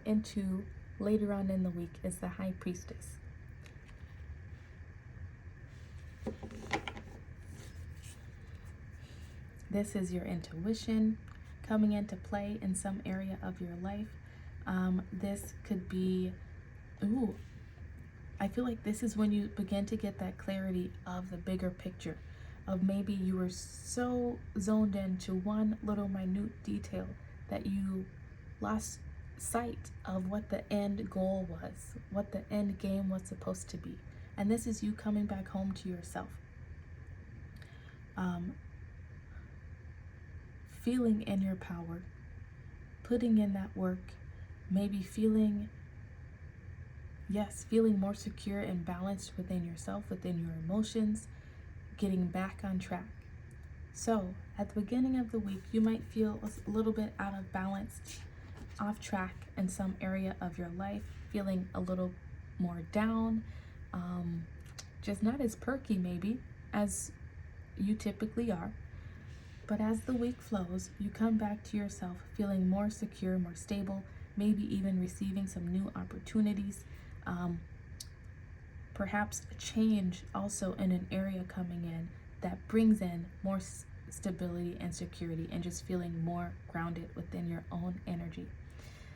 into later on in the week is the High Priestess. This is your intuition coming into play in some area of your life. This could be, I feel like this is when you begin to get that clarity of the bigger picture, of maybe you were so zoned into one little minute detail that you lost sight of what the end goal was, what the end game was supposed to be. And this is you coming back home to yourself. Feeling in your power, putting in that work, maybe feeling more secure and balanced within yourself, within your emotions, getting back on track. So at the beginning of the week, you might feel a little bit out of balance, off track in some area of your life, feeling a little more down, just not as perky maybe as you typically are. But as the week flows, you come back to yourself feeling more secure, more stable, maybe even receiving some new opportunities, perhaps a change also in an area coming in that brings in more stability and security, and just feeling more grounded within your own energy.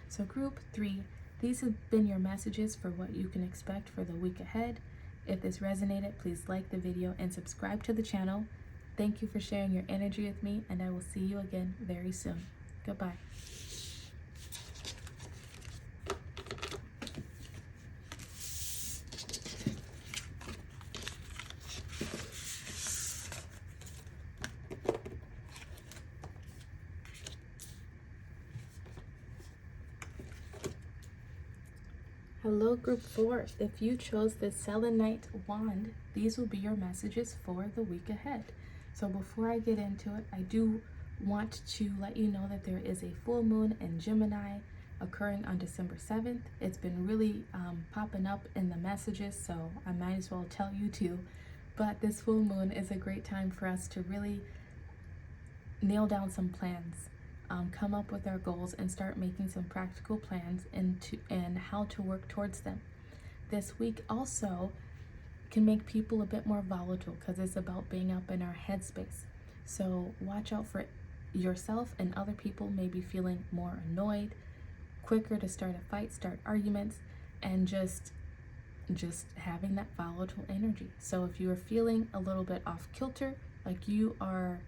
So group 3, these have been your messages for what you can expect for the week ahead. If this resonated, please like the video and subscribe to the channel. Thank you for sharing your energy with me, and I will see you again very soon. Goodbye. Hello group 4, if you chose the selenite wand, these will be your messages for the week ahead. So before I get into it, I do want to let you know that there is a full moon in Gemini occurring on December 7th. It's been really popping up in the messages, so I might as well tell you too. But this full moon is a great time for us to really nail down some plans, come up with our goals, and start making some practical plans and how to work towards them. This week also can make people a bit more volatile because it's about being up in our headspace. So watch out for yourself and other people maybe feeling more annoyed, quicker to start a fight, start arguments, and just having that volatile energy. So if you are feeling a little bit off kilter, like you are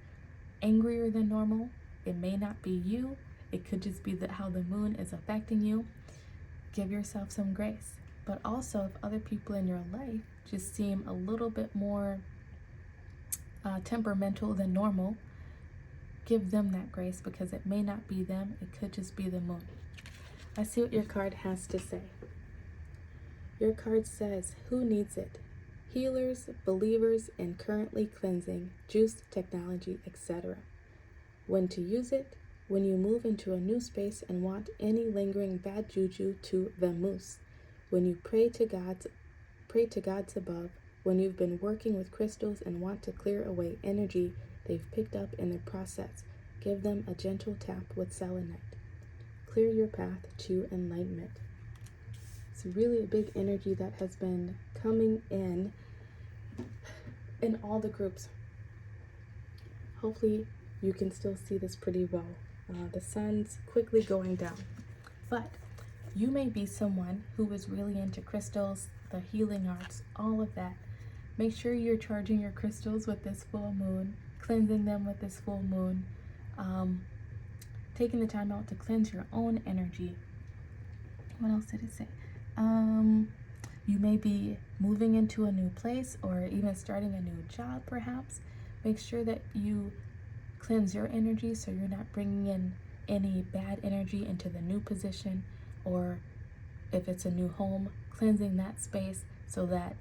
angrier than normal, it may not be you. It could just be how the moon is affecting you. Give yourself some grace. But also, if other people in your life just seem a little bit more temperamental than normal, give them that grace, because it may not be them. It could just be the moon. Let's see what your card has to say. Your card says, who needs it? Healers, believers, and currently cleansing, juice, technology, etc. When to use it? When you move into a new space and want any lingering bad juju to vamoose. When you pray to gods above. When you've been working with crystals and want to clear away energy they've picked up in the process. Give them a gentle tap with selenite. Clear your path to enlightenment. It's really a big energy that has been coming in all the groups. Hopefully you can still see this pretty well. The sun's quickly going down. But you may be someone who is really into crystals, the healing arts, all of that. Make sure you're charging your crystals with this full moon, cleansing them with this full moon, taking the time out to cleanse your own energy. What else did it say? You may be moving into a new place or even starting a new job perhaps. Make sure that you cleanse your energy so you're not bringing in any bad energy into the new position, or if it's a new home, cleansing that space so that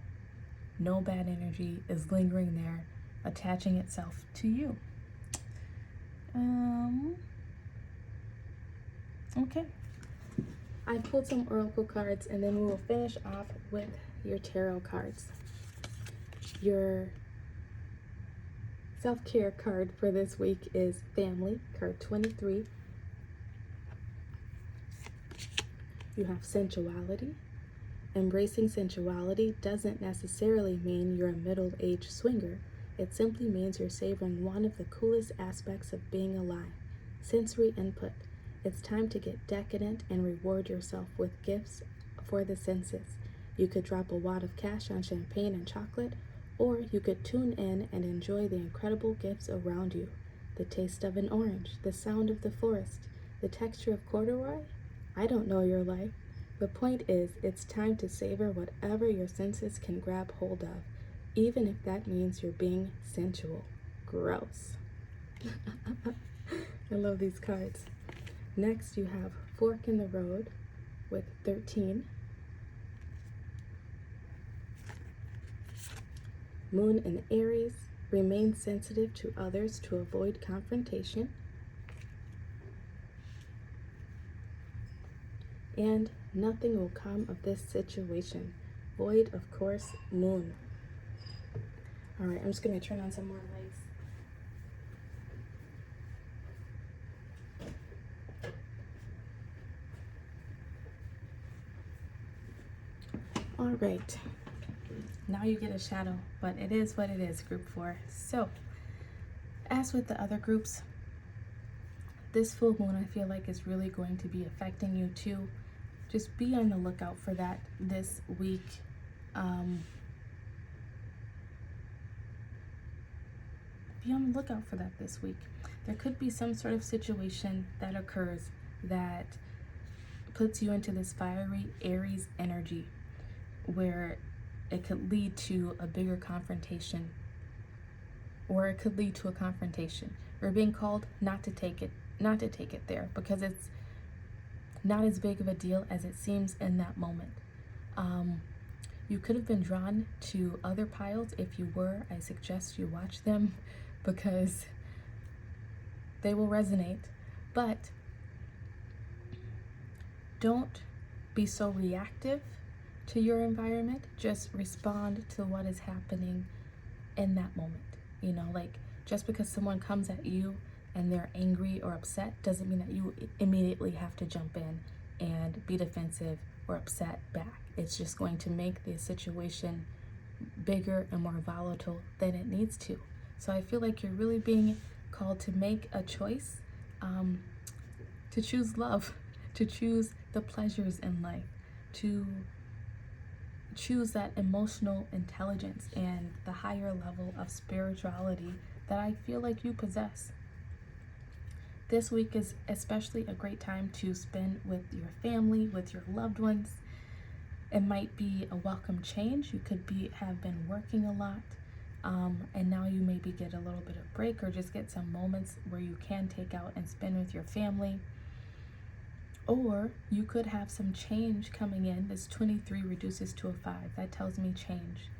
no bad energy is lingering there, attaching itself to you. Okay. I pulled some oracle cards, and then we will finish off with your tarot cards. Your self-care card for this week is Family, card 23. You have Sensuality. Embracing sensuality doesn't necessarily mean you're a middle-aged swinger. It simply means you're savoring one of the coolest aspects of being alive, sensory input. It's time to get decadent and reward yourself with gifts for the senses. You could drop a wad of cash on champagne and chocolate, or you could tune in and enjoy the incredible gifts around you. The taste of an orange, the sound of the forest, The texture of corduroy? I don't know your life. The point is, it's time to savor whatever your senses can grab hold of, even if that means you're being sensual. Gross. I love these cards. Next, you have Fork in the Road with 13. Moon in Aries, remain sensitive to others to avoid confrontation. And nothing will come of this situation. Void, of course, Moon. All right, I'm just going to turn on some more lights. All right, now you get a shadow, but it is what it is, group 4. So, as with the other groups, this full moon I feel like is really going to be affecting you too. Just be on the lookout for that this week. Be on the lookout for that this week. There could be some sort of situation that occurs that puts you into this fiery Aries energy where it could lead to a bigger confrontation, or it could lead to a confrontation. We're being called not to take it there, because it's not as big of a deal as it seems in that moment. You could have been drawn to other piles. If you were, I suggest you watch them because they will resonate. But don't be so reactive to your environment. Just respond to what is happening in that moment. You know, like, just because someone comes at you and they're angry or upset doesn't mean that you immediately have to jump in and be defensive or upset back. It's just going to make the situation bigger and more volatile than it needs to. So I feel like you're really being called to make a choice, to choose love, to choose the pleasures in life, to choose that emotional intelligence and the higher level of spirituality that I feel like you possess. This week is especially a great time to spend with your family, with your loved ones. It might be a welcome change. You could have been working a lot, and now you maybe get a little bit of break, or just get some moments where you can take out and spend with your family. Or you could have some change coming in. This 23 reduces to a 5. That tells me change,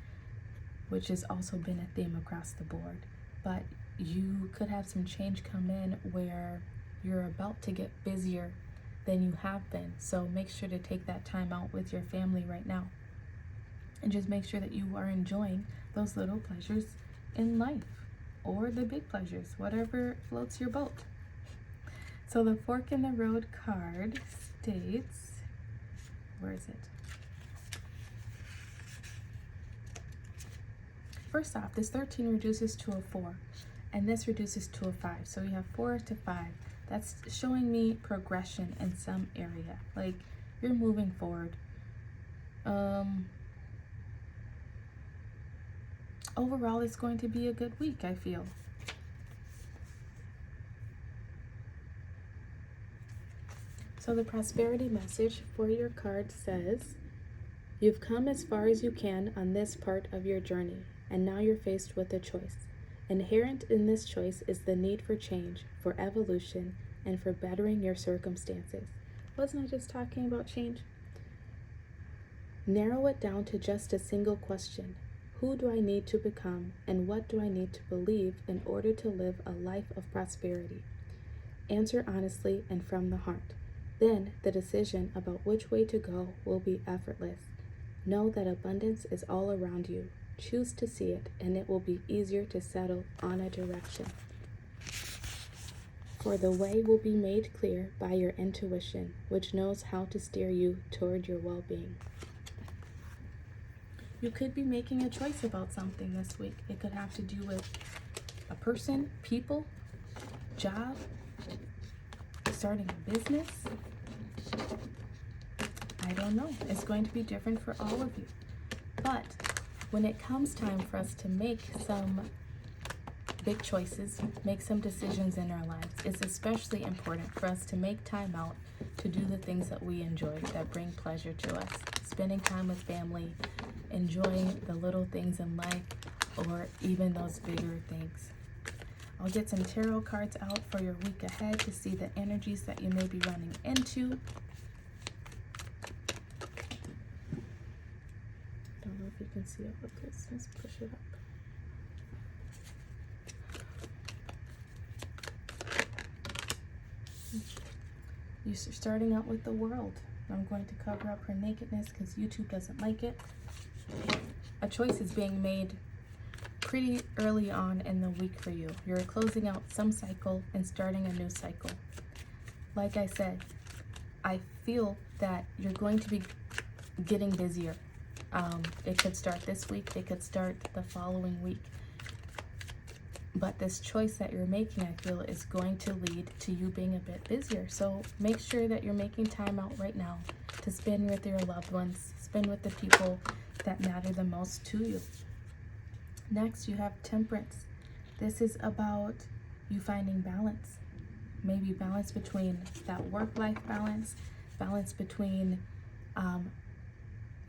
which has also been a theme across the board. But you could have some change come in where you're about to get busier than you have been. So make sure to take that time out with your family right now. And just make sure that you are enjoying those little pleasures in life, or the big pleasures, whatever floats your boat. So the Fork in the Road card states, where is it? First off, this 13 reduces to a 4, and this reduces to a 5. So you have 4 to 5. That's showing me progression in some area. Like, you're moving forward. Overall, it's going to be a good week, I feel. So the prosperity message for your card says, you've come as far as you can on this part of your journey, and now you're faced with a choice. Inherent in this choice is the need for change, for evolution, and for bettering your circumstances. Wasn't I just talking about change? Narrow it down to just a single question. Who do I need to become, and what do I need to believe in order to live a life of prosperity? Answer honestly and from the heart. Then the decision about which way to go will be effortless. Know that abundance is all around you. Choose to see it, and it will be easier to settle on a direction. For the way will be made clear by your intuition, which knows how to steer you toward your well-being. You could be making a choice about something this week. It could have to do with a person, people, job, starting a business. I don't know. It's going to be different for all of you. But when it comes time for us to make some big choices, make some decisions in our lives, it's especially important for us to make time out to do the things that we enjoy, that bring pleasure to us. Spending time with family, enjoying the little things in life, or even those bigger things. I'll get some tarot cards out for your week ahead to see the energies that you may be running into. Don't know if you can see it with this. Let's push it up. You're starting out with the World. I'm going to cover up her nakedness because YouTube doesn't like it. A choice is being made pretty early on in the week for you. You're closing out some cycle and starting a new cycle. Like I said, I feel that you're going to be getting busier. It could start this week, it could start the following week. But this choice that you're making, I feel, is going to lead to you being a bit busier. So make sure that you're making time out right now to spend with your loved ones, spend with the people that matter the most to you. Next, you have Temperance. This is about you finding balance. Maybe balance between that work-life balance, balance between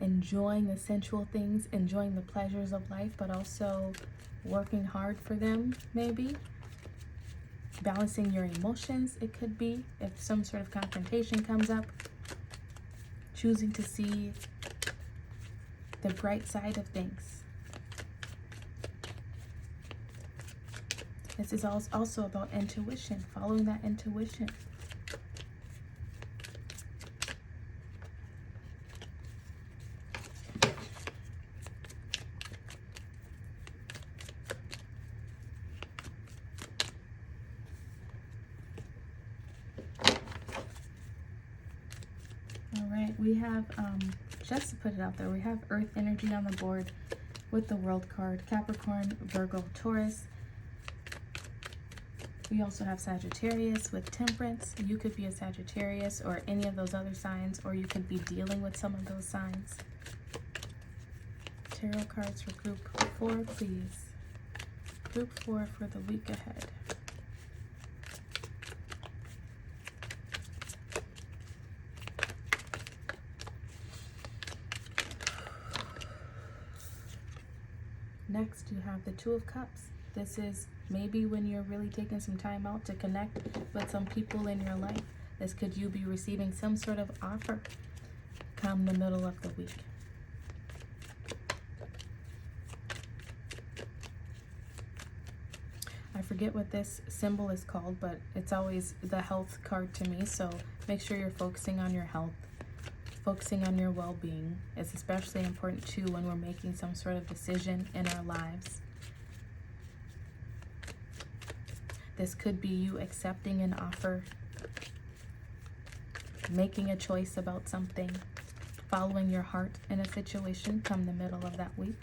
enjoying the sensual things, enjoying the pleasures of life, but also working hard for them, maybe. Balancing your emotions, it could be, if some sort of confrontation comes up. Choosing to see the bright side of things. This is also about intuition, following that intuition. We have, just to put it out there, we have Earth energy on the board with the World card, Capricorn, Virgo, Taurus. We also have Sagittarius with Temperance. You could be a Sagittarius or any of those other signs, or you could be dealing with some of those signs. Tarot cards for group 4, please. Group 4 for the week ahead. Next, you have the Two of Cups. This is maybe when you're really taking some time out to connect with some people in your life. This could you be receiving some sort of offer come the middle of the week. I forget what this symbol is called, but it's always the health card to me. So make sure you're focusing on your health. Focusing on your well-being is especially important too when we're making some sort of decision in our lives. This could be you accepting an offer, making a choice about something, following your heart in a situation come the middle of that week.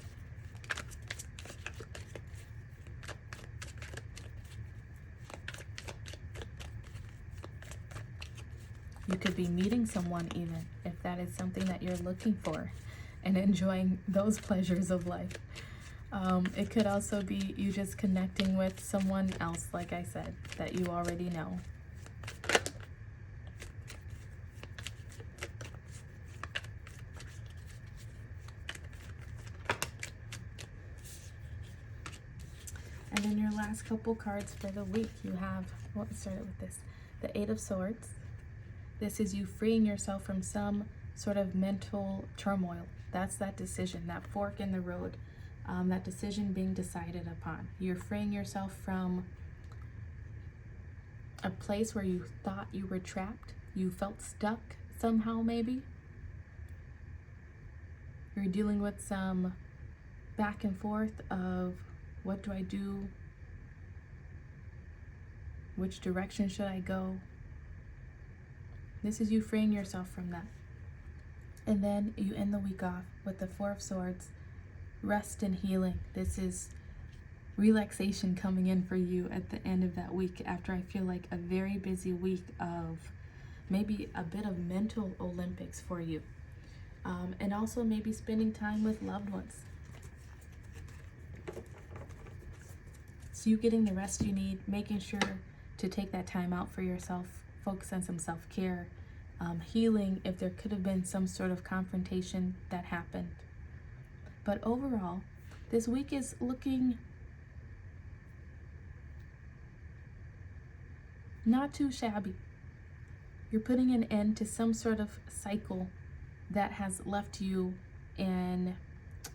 You could be meeting someone even, if that is something that you're looking for, and enjoying those pleasures of life. It could also be you just connecting with someone else, like I said, that you already know. And then your last couple cards for the week, you have, well, let's start with this, the Eight of Swords. This is you freeing yourself from some sort of mental turmoil. That's that decision, that fork in the road, that decision being decided upon. You're freeing yourself from a place where you thought you were trapped. You felt stuck somehow, maybe. You're dealing with some back and forth of what do I do? Which direction should I go? This is you freeing yourself from that. And then you end the week off with the Four of Swords, rest and healing. This is relaxation coming in for you at the end of that week after I feel like a very busy week of maybe a bit of mental Olympics for you. And also maybe spending time with loved ones. So you getting the rest you need, making sure to take that time out for yourself, focus on some self-care, healing if there could have been some sort of confrontation that happened. But overall, this week is looking not too shabby. You're putting an end to some sort of cycle that has left you in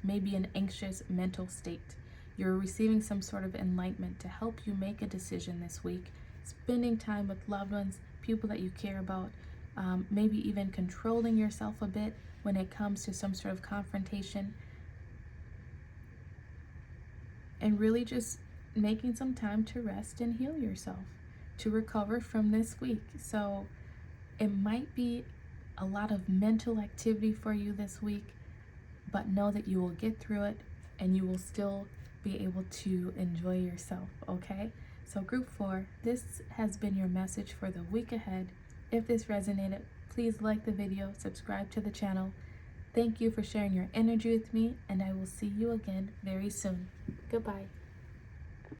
maybe an anxious mental state. You're receiving some sort of enlightenment to help you make a decision this week, spending time with loved ones, people that you care about, maybe even controlling yourself a bit when it comes to some sort of confrontation, and really just making some time to rest and heal yourself, to recover from this week. So it might be a lot of mental activity for you this week, but know that you will get through it and you will still be able to enjoy yourself, okay? So group 4, this has been your message for the week ahead. If this resonated, please like the video, subscribe to the channel. Thank you for sharing your energy with me, and I will see you again very soon. Goodbye.